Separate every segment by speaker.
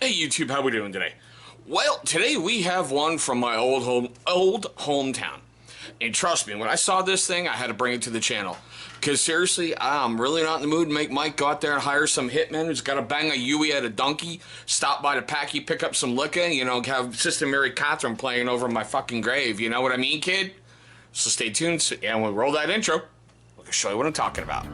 Speaker 1: Hey YouTube, how we doing today? Well, today we have one from my old hometown. And trust me, when I saw this thing, I had to bring it to the channel. Because seriously, I'm really not in the mood to make Mike go out there and hire some hitman who's got to bang a Yui at a donkey, stop by the packy, pick up some liquor, have Sister Mary Catherine playing over my fucking grave. You know what I mean, kid? So stay tuned, and when we roll that intro, we'll show you what I'm talking about.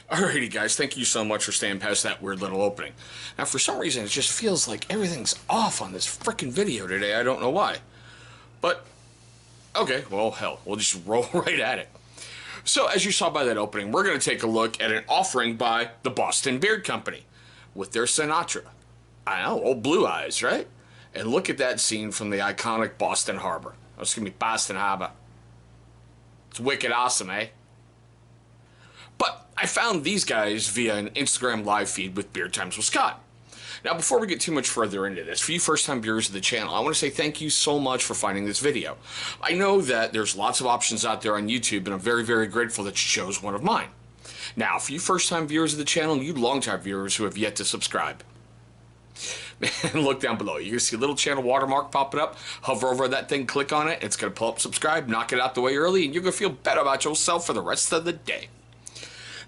Speaker 1: Alrighty guys, thank you so much for staying past that weird little opening. Now for some reason it just feels like everything's off on this freaking video today, I don't know why. But, okay, well hell, we'll just roll right at it. So as you saw by that opening, we're going to take a look at an offering by the Boston Beard Company with their Sinatra. I know, old Blue Eyes, right? And look at that scene from the iconic Boston Harbor. Oh, it's going to be Boston Harbor. It's wicked awesome, eh? But I found these guys via an Instagram live feed with Beard Times with Scott. Now, before we get too much further into this, for you first-time viewers of the channel, I want to say thank you so much for finding this video. I know that there's lots of options out there on YouTube, and I'm very, very grateful that you chose one of mine. Now, for you first-time viewers of the channel, and you long-time viewers who have yet to subscribe, man, look down below. You're going to see a little channel watermark popping up. Hover over that thing, click on it. It's going to pull up subscribe, knock it out the way early, and you're going to feel better about yourself for the rest of the day.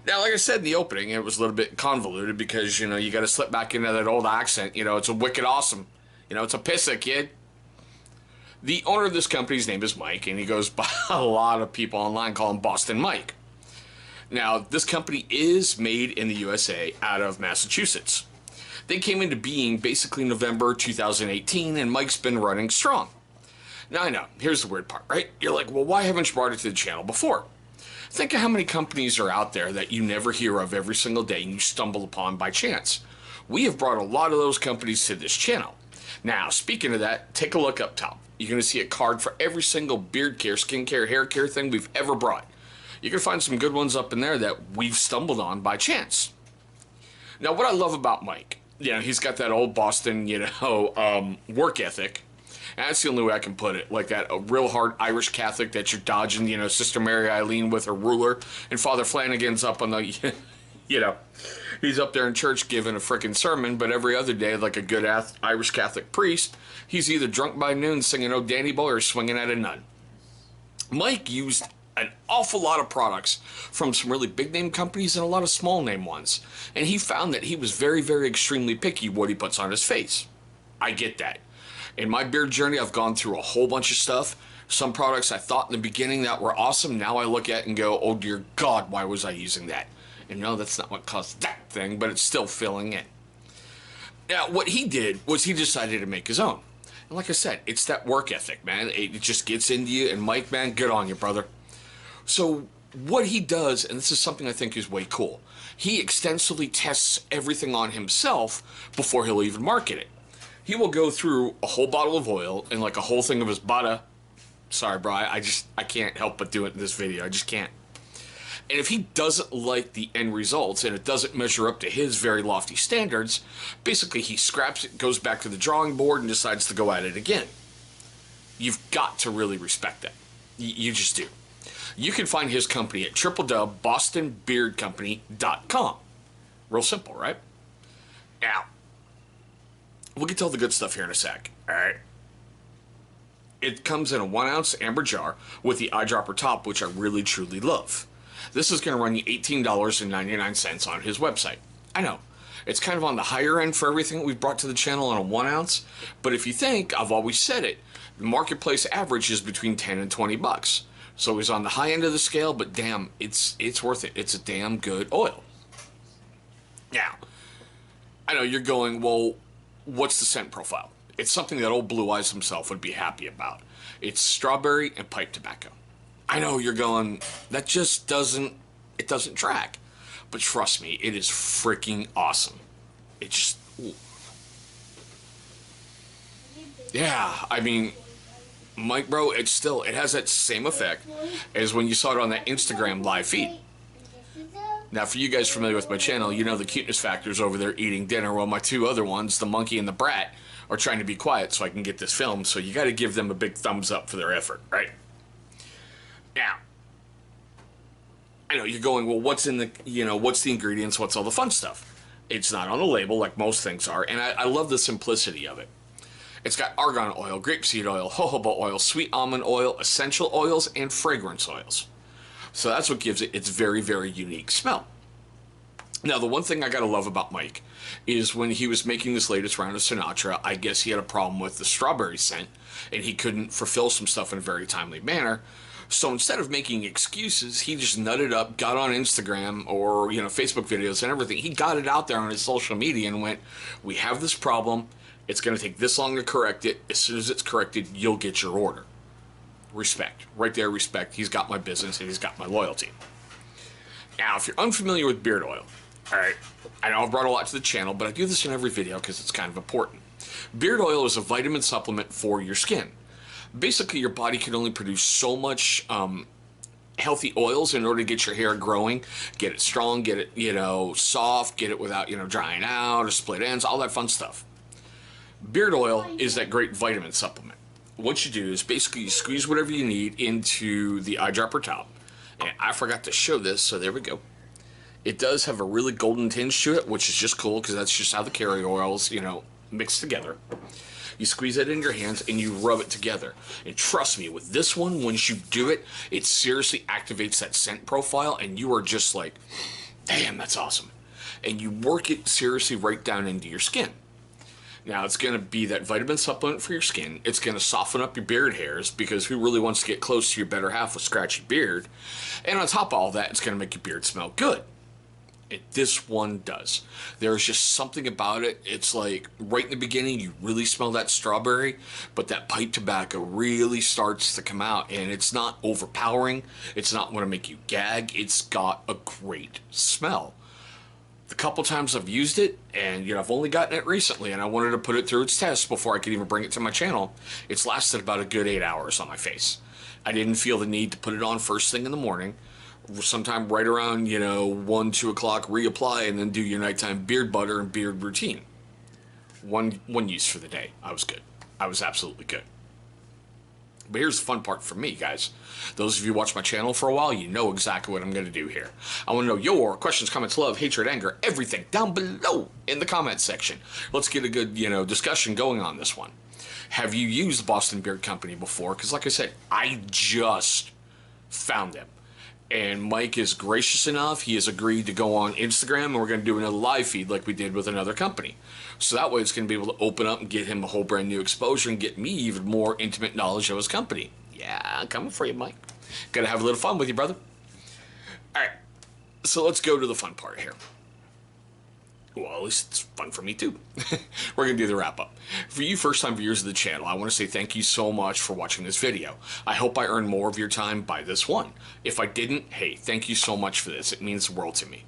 Speaker 1: Now, like I said in the opening, it was a little bit convoluted because, you got to slip back into that old accent. It's a wicked awesome. It's a pissa, kid. The owner of this company's name is Mike, and he goes by a lot of people online call him Boston Mike. Now, this company is made in the USA out of Massachusetts. They came into being basically November 2018, and Mike's been running strong. Now, I know, here's the weird part, right? You're like, well, why haven't you brought it to the channel before? Think of how many companies are out there that you never hear of every single day and you stumble upon by chance. We have brought a lot of those companies to this channel. Now, speaking of that, take a look up top. You're going to see a card for every single beard care, skin care, hair care thing we've ever brought. You can find some good ones up in there that we've stumbled on by chance. Now, what I love about Mike, he's got that old Boston, work ethic. And that's the only way I can put it. Like that, a real hard Irish Catholic that you're dodging, Sister Mary Eileen with her ruler. And Father Flanagan's up on the, he's up there in church giving a frickin' sermon. But every other day, like a good Irish Catholic priest, he's either drunk by noon singing "Oh Danny Boy" or swinging at a nun. Mike used an awful lot of products from some really big name companies and a lot of small name ones. And he found that he was very, very extremely picky what he puts on his face. I get that. In my beard journey, I've gone through a whole bunch of stuff. Some products I thought in the beginning that were awesome, now I look at and go, oh dear God, why was I using that? And no, that's not what caused that thing, but it's still filling in. Now, what he did was he decided to make his own. And like I said, it's that work ethic, man. It just gets into you, and Mike, man, good on you, brother. So what he does, and this is something I think is way cool, he extensively tests everything on himself before he'll even market it. He will go through a whole bottle of oil and like a whole thing of his butter. Sorry, bro, I can't help but do it in this video. I just can't. And if he doesn't like the end results and it doesn't measure up to his very lofty standards, basically he scraps it, goes back to the drawing board, and decides to go at it again. You've got to really respect that. You just do. You can find his company at www.bostonbeardcompany.com. Real simple, right? Now, we'll get to all the good stuff here in a sec, alright? It comes in a 1 ounce amber jar with the eyedropper top, which I really truly love. This is going to run you $18.99 on his website. I know, it's kind of on the higher end for everything that we've brought to the channel on a 1 ounce, but if you think, I've always said it, the marketplace average is between 10 and 20 bucks. So he's on the high end of the scale, but damn, it's worth it. It's a damn good oil. Now, I know you're going, well, what's the scent profile? It's something that old Blue Eyes himself would be happy about. It's strawberry and pipe tobacco. I know you're going, that just doesn't track. But trust me, it is freaking awesome. It just, ooh. Yeah, I mean, Mike, bro, it has that same effect as when you saw it on that Instagram live feed. Now, for you guys familiar with my channel, you know the cuteness factors over there eating dinner, while my two other ones, the monkey and the brat, are trying to be quiet so I can get this filmed, so you got to give them a big thumbs up for their effort, right? Now, I know you're going, well, what's in the, what's the ingredients, what's all the fun stuff? It's not on the label like most things are, and I love the simplicity of it. It's got argan oil, grapeseed oil, jojoba oil, sweet almond oil, essential oils, and fragrance oils. So that's what gives it its very, very unique smell. Now, the one thing I gotta love about Mike is when he was making this latest round of Sinatra, I guess he had a problem with the strawberry scent, and he couldn't fulfill some stuff in a very timely manner. So instead of making excuses, he just nutted up, got on Instagram or, Facebook videos and everything. He got it out there on his social media and went, we have this problem. It's going to take this long to correct it. As soon as it's corrected, you'll get your order. Respect. Right there, respect. He's got my business and he's got my loyalty. Now, if you're unfamiliar with beard oil, all right, I know I've brought a lot to the channel, but I do this in every video because it's kind of important. Beard oil is a vitamin supplement for your skin. Basically, your body can only produce so much healthy oils in order to get your hair growing, get it strong, get it, soft, get it without, drying out or split ends, all that fun stuff. Beard oil is that great vitamin supplement. What you do is basically you squeeze whatever you need into the eyedropper top. And I forgot to show this, so there we go. It does have a really golden tinge to it, which is just cool because that's just how the carrier oils, mix together. You squeeze it in your hands and you rub it together. And trust me, with this one, once you do it, it seriously activates that scent profile and you are just like, damn, that's awesome. And you work it seriously right down into your skin. Now, it's going to be that vitamin supplement for your skin. It's going to soften up your beard hairs because who really wants to get close to your better half with scratchy beard? And on top of all that, it's going to make your beard smell good. This one does. There's just something about it. It's like right in the beginning, you really smell that strawberry, but that pipe tobacco really starts to come out, and it's not overpowering. It's not going to make you gag. It's got a great smell. The couple times I've used it, and I've only gotten it recently, and I wanted to put it through its test before I could even bring it to my channel. It's lasted about a good 8 hours on my face. I didn't feel the need to put it on first thing in the morning. Sometime right around 1, 2 o'clock, reapply, and then do your nighttime beard butter and beard routine. One use for the day. I was good. I was absolutely good. But here's the fun part for me, guys. Those of you who watch my channel for a while, you know exactly what I'm going to do here. I want to know your questions, comments, love, hatred, anger, everything down below in the comments section. Let's get a good, discussion going on this one. Have you used Boston Beard Company before? Because like I said, I just found them. And Mike is gracious enough. He has agreed to go on Instagram, and we're going to do another live feed like we did with another company. So that way it's going to be able to open up and get him a whole brand new exposure and get me even more intimate knowledge of his company. Yeah, I'm coming for you, Mike. Got to have a little fun with you, brother. All right, so let's go to the fun part here. Well, at least it's fun for me too. We're going to do the wrap up. For you first-time viewers of the channel, I want to say thank you so much for watching this video. I hope I earned more of your time by this one. If I didn't, hey, thank you so much for this. It means the world to me.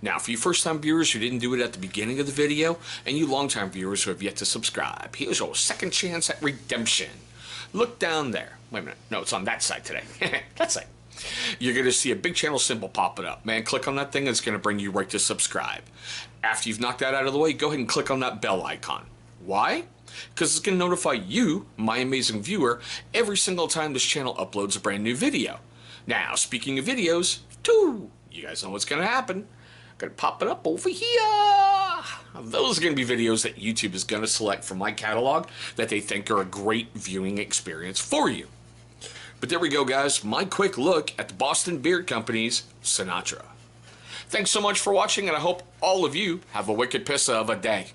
Speaker 1: Now, for you first-time viewers who didn't do it at the beginning of the video, and you long-time viewers who have yet to subscribe, here's your second chance at redemption. Look down there. Wait a minute. No, it's on that side today. That side. You're going to see a big channel symbol popping up. Man, click on that thing. It's going to bring you right to subscribe. After you've knocked that out of the way, go ahead and click on that bell icon. Why? Because it's going to notify you, my amazing viewer, every single time this channel uploads a brand new video. Now, speaking of videos, you guys know what's going to happen. I'm going to pop it up over here. Those are going to be videos that YouTube is going to select from my catalog that they think are a great viewing experience for you. But there we go, guys. My quick look at the Boston Beard Company's Sinatra. Thanks so much for watching, and I hope all of you have a wicked piss of a day.